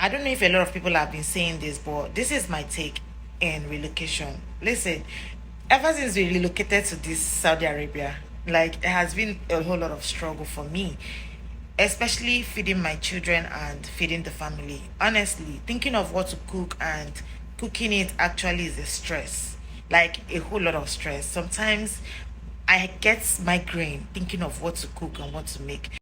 I don't know if a lot of people have been saying this, but this is my take in relocation. Listen, ever since we relocated to this Saudi Arabia, like it has been a whole lot of struggle for me, especially feeding my children and feeding the family. Honestly, thinking of what to cook and cooking it actually is a stress, like a whole lot of stress. Sometimes I get migraine thinking of what to cook and what to make.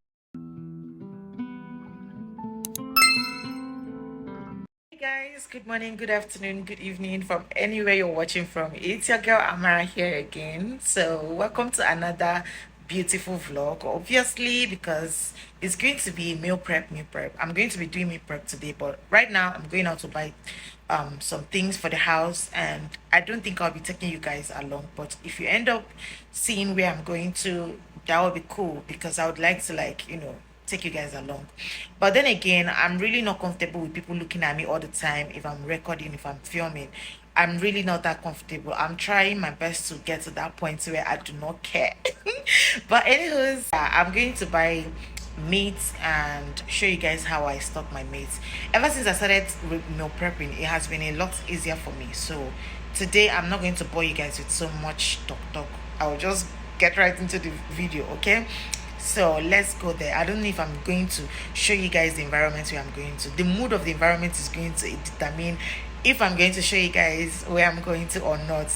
Hey guys, good morning, good afternoon, good evening from anywhere you're watching from. It's your girl Amara here again. So, welcome to another beautiful vlog. Obviously, because it's going to be meal prep. I'm going to be doing meal prep today, but right now I'm going out to buy some things for the house, and I don't think I'll be taking you guys along. But if you end up seeing where I'm going to, that would be cool because I would like to take you guys along. But then again, I'm really not comfortable with people looking at me all the time if I'm recording, if I'm filming. I'm really not that comfortable. I'm trying my best to get to that point where I do not care. But anyways, I'm going to buy meat and show you guys how I stock my meat. Ever since I started meal prepping, it has been a lot easier for me. So today I'm not going to bore you guys with so much talk. I will just get right into the video, okay? So let's go there. I don't know if I'm going to show you guys the environment where I'm going to. The mood of the environment is going to determine if I'm going to show you guys where I'm going to or not.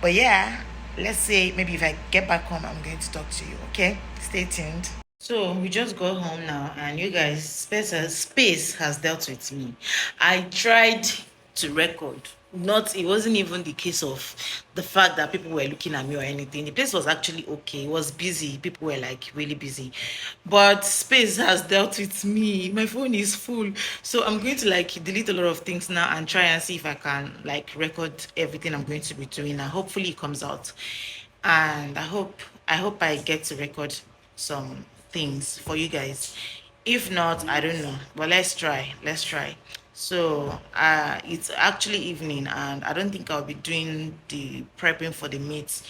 But yeah, let's say maybe if I get back home, I'm going to talk to you. Okay, stay tuned. So we just got home now, and you guys, space has dealt with me. I tried to record. Not, it wasn't even the case of the fact that people were looking at me or anything. The place was actually okay. It was busy. People were like really busy. But space has dealt with me. My phone is full. So I'm going to like delete a lot of things now and try and see if I can like record everything I'm going to be doing. And hopefully it comes out. And I hope I get to record some things for you guys. If not, I don't know, but let's try. So it's actually evening, and I don't think I'll be doing the prepping for the meat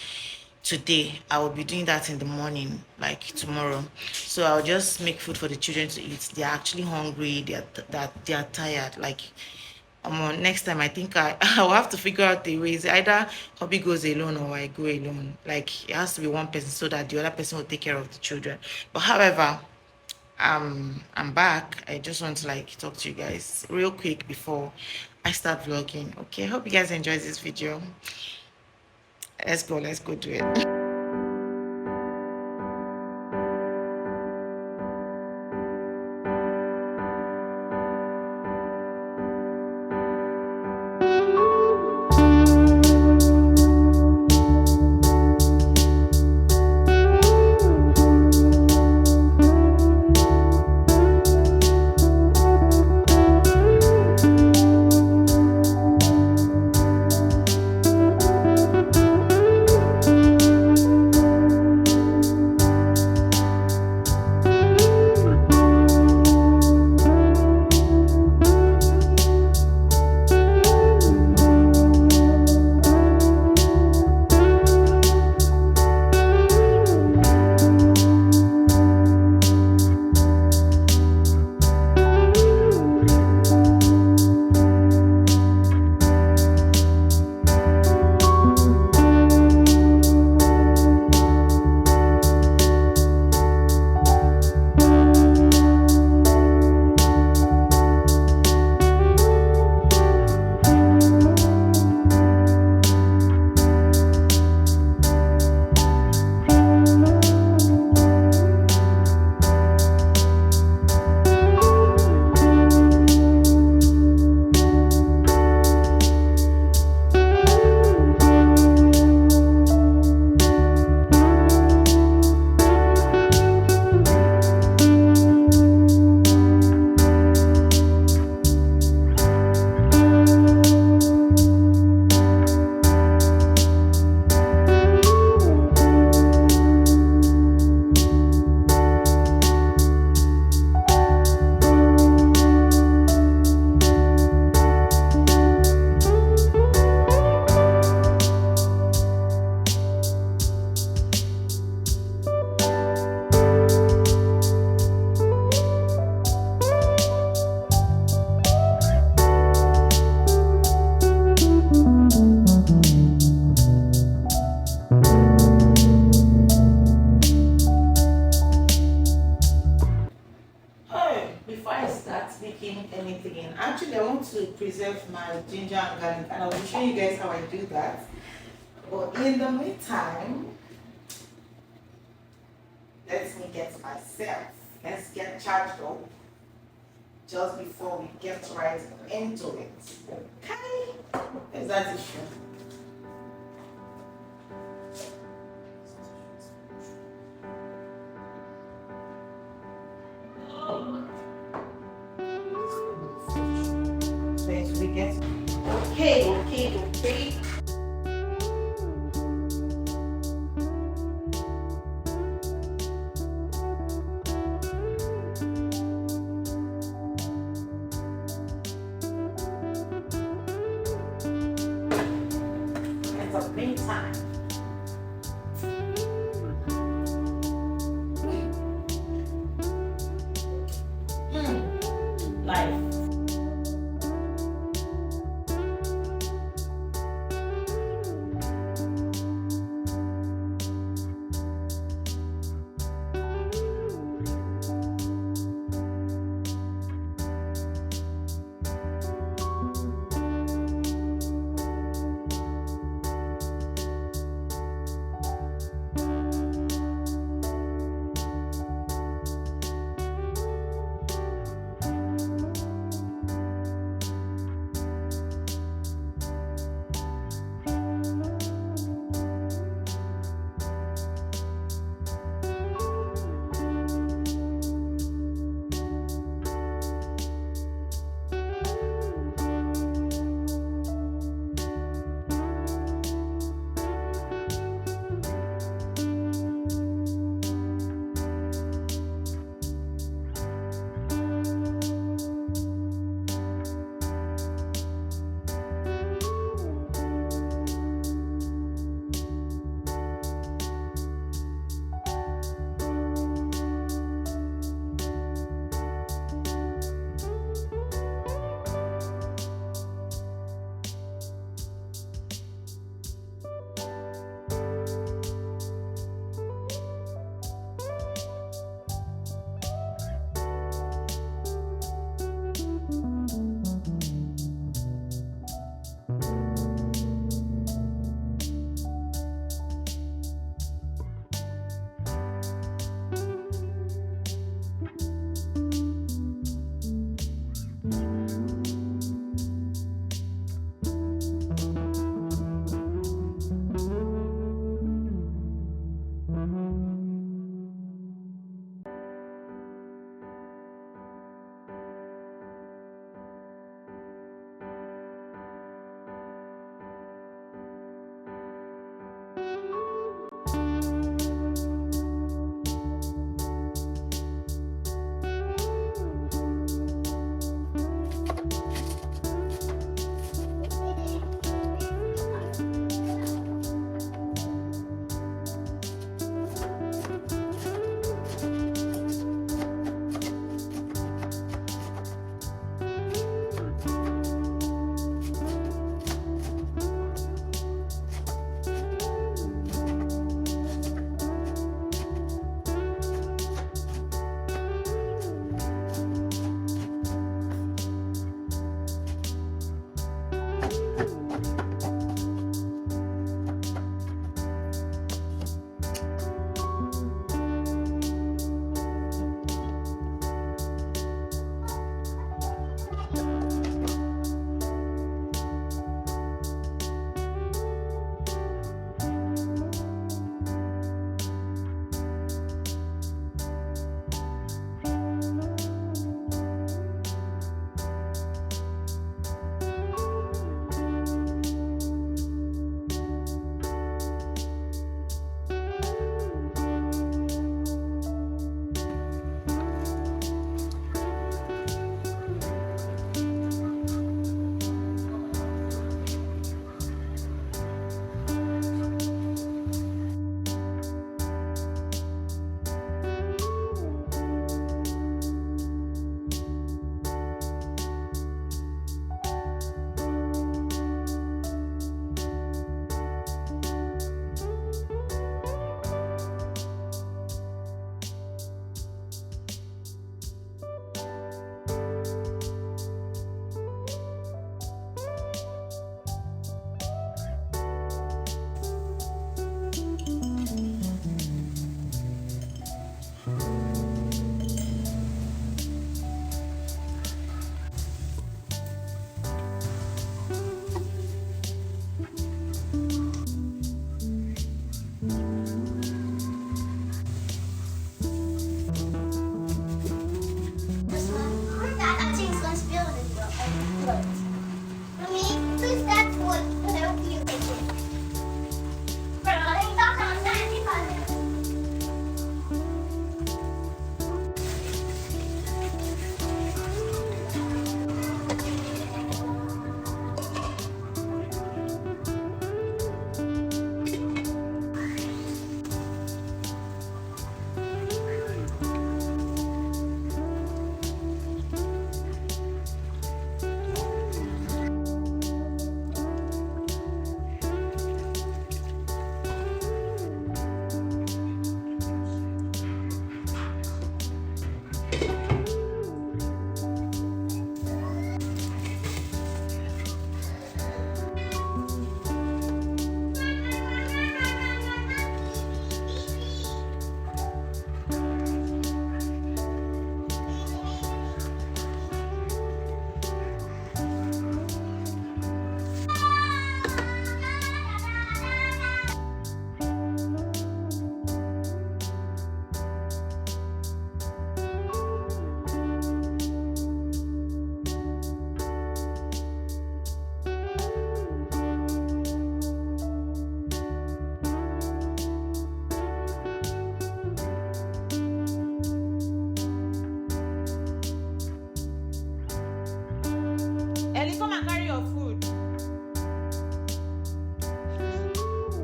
today. I will be doing that in the morning, like tomorrow. So I'll just make food for the children to eat. They're actually hungry. They're tired. Like next time I think I'll have to figure out the ways. Either hubby goes alone or I go alone. Like it has to be one person so that the other person will take care of the children. But however, I'm back. I just want to like talk to you guys real quick before I start vlogging. Okay, hope you guys enjoy this video. Let's go do it. adding anything in. Actually, I want to preserve my ginger and garlic, and I will show you guys how I do that. But in the meantime, let me get myself. Let's get charged up just before we get right into it. Okay? Is that issue? So we get okay. In the meantime, life.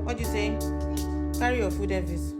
What do you say? Carry your food, Elvis.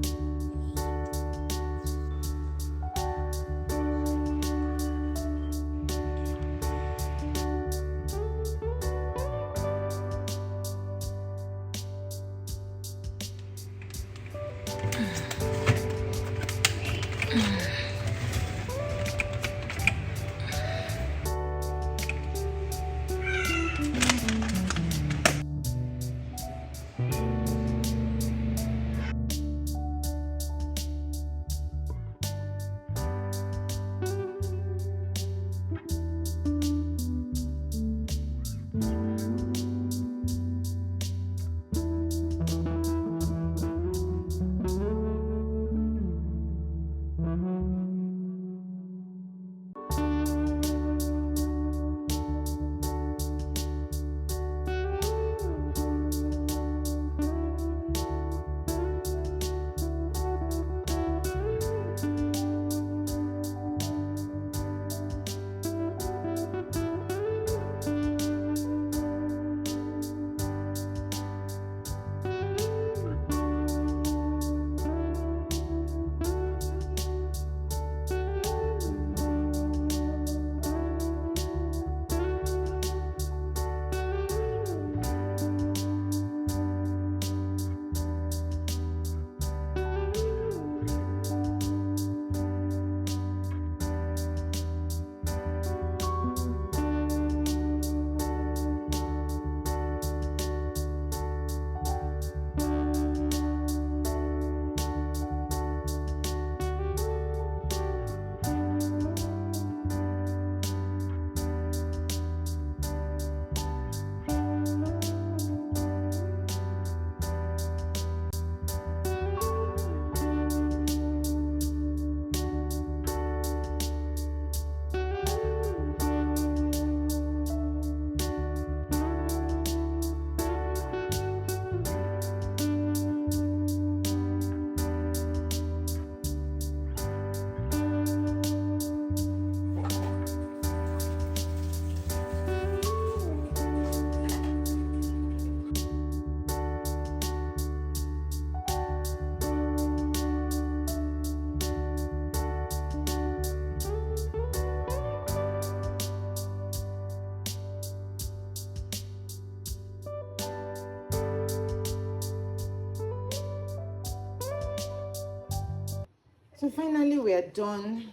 So finally we are done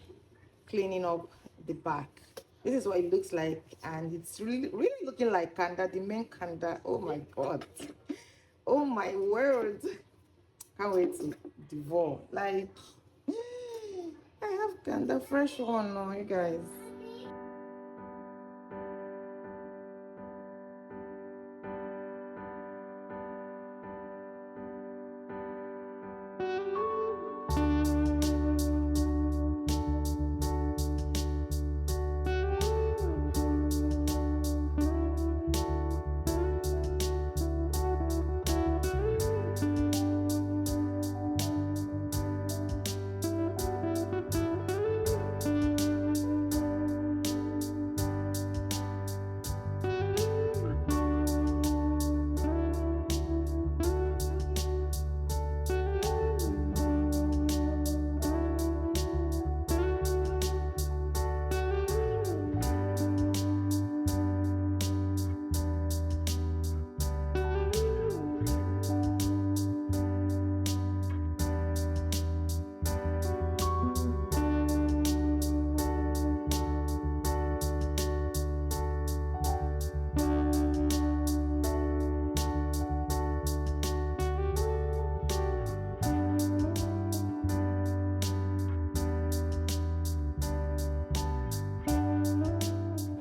cleaning up the back. This is what it looks like, and it's really looking like Kanda, the main Kanda. Oh my god. Oh my word. Can't wait to devour. Like I have Kanda fresh one now, you guys.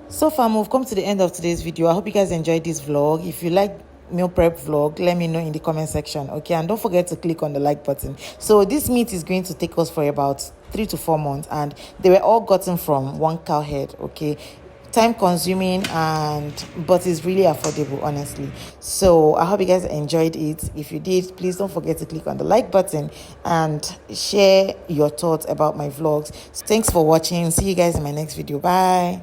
So far, we've come to the end of today's video. I hope you guys enjoyed this vlog. If you like meal prep vlog, let me know in the comment section, okay? And don't forget to click on the like button. So this meat is going to take us for about 3 to 4 months, and they were all gotten from one cow head, okay? Time consuming, but it's really affordable, honestly. So I hope you guys enjoyed it. If you did, please don't forget to click on the like button and share your thoughts about my vlogs. Thanks for watching. See you guys in my next video. Bye.